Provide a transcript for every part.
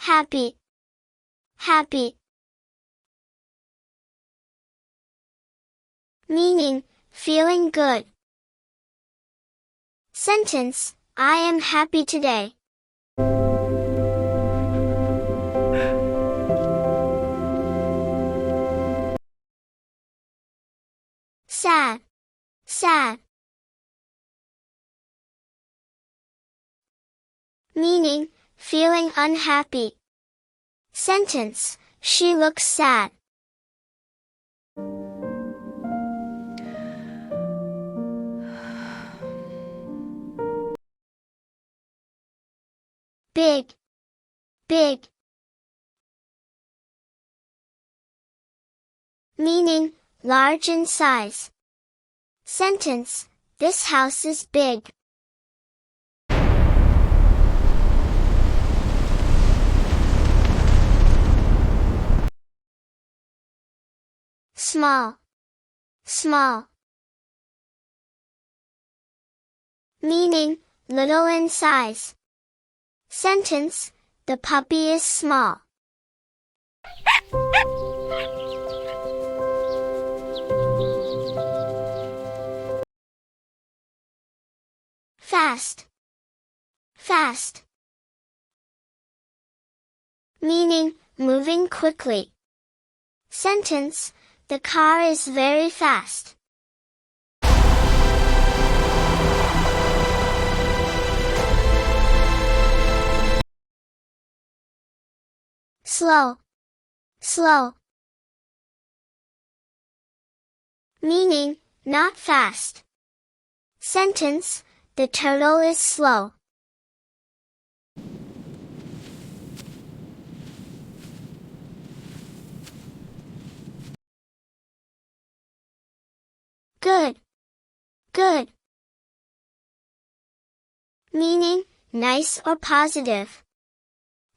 happy, happy. Meaning, feeling good. Sentence, I am happy today. Sad, sad. Meaning, feeling unhappy. Sentence, she looks sad. Big, big. Meaning, large in size. Sentence, this house is big. Small, small. Meaning, little in size. Sentence, the puppy is small. Fast, fast. Meaning, moving quickly. Sentence, the car is very fast. Slow, slow. Meaning, not fast. Sentence, the turtle is slow. Good, good. Meaning, nice or positive.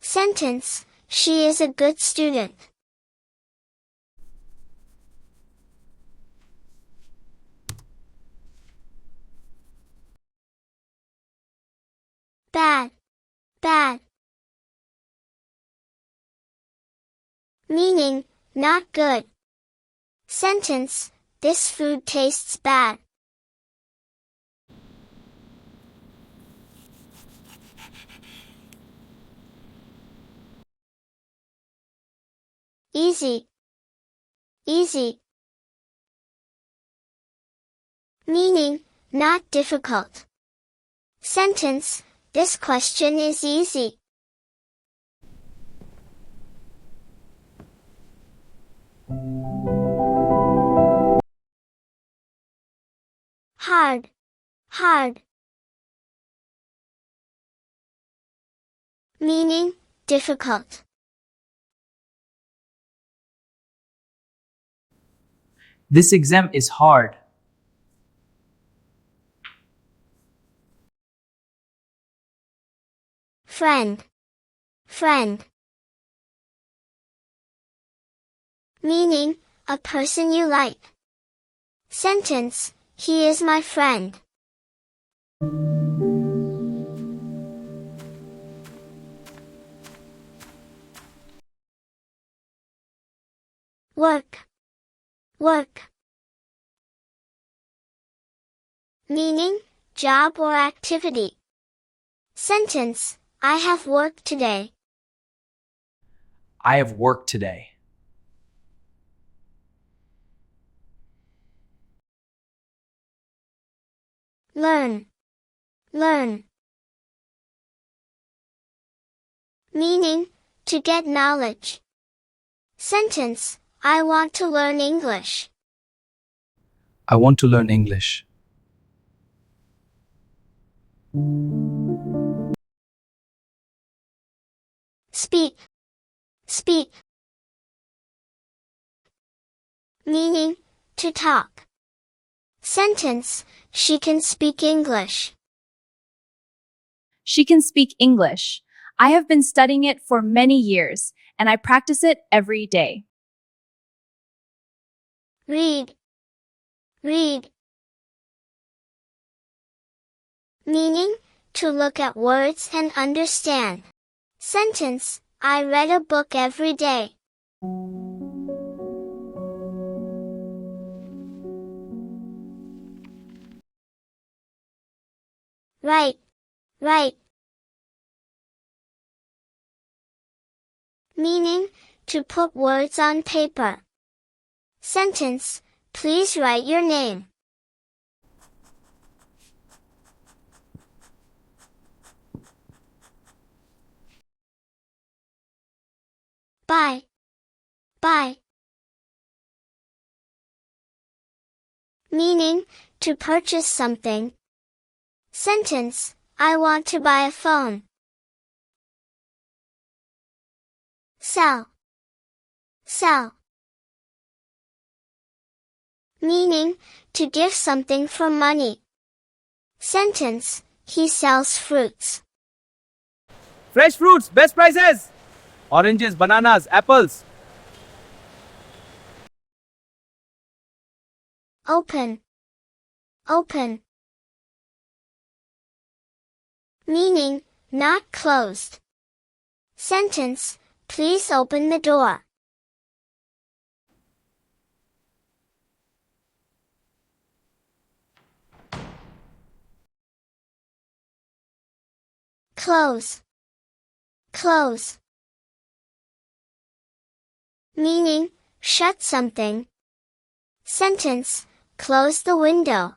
Sentence, she is a good student. Bad, bad. Meaning, not good. Sentence, this food tastes bad. Easy, easy. Meaning, not difficult. Sentence, this question is easy. Hard, hard. Meaning, difficult. This exam is hard. Friend, friend. Meaning, a person you like. Sentence, he is my friend. Work, work. Meaning, job or activity. Sentence, I have work today. I have work today. Learn, learn. Meaning, to get knowledge. Sentence, I want to learn English. I want to learn English. Speak, speak. Meaning, to talk. Sentence, she can speak English. She can speak English. I have been studying it for many years, and I practice it every day. Read, read. Meaning, to look at words and understand. Sentence, I read a book every day. Write, write. Meaning, to put words on paper. Sentence, please write your name. Buy, buy. Meaning, to purchase something. Sentence, I want to buy a phone. Sell, sell. Meaning, to give something for money. Sentence, he sells fruits. Fresh fruits, best prices. Oranges, bananas, apples. Open, open. Meaning, not closed. Sentence, please open the door. Close, close. Meaning, shut something. Sentence, close the window.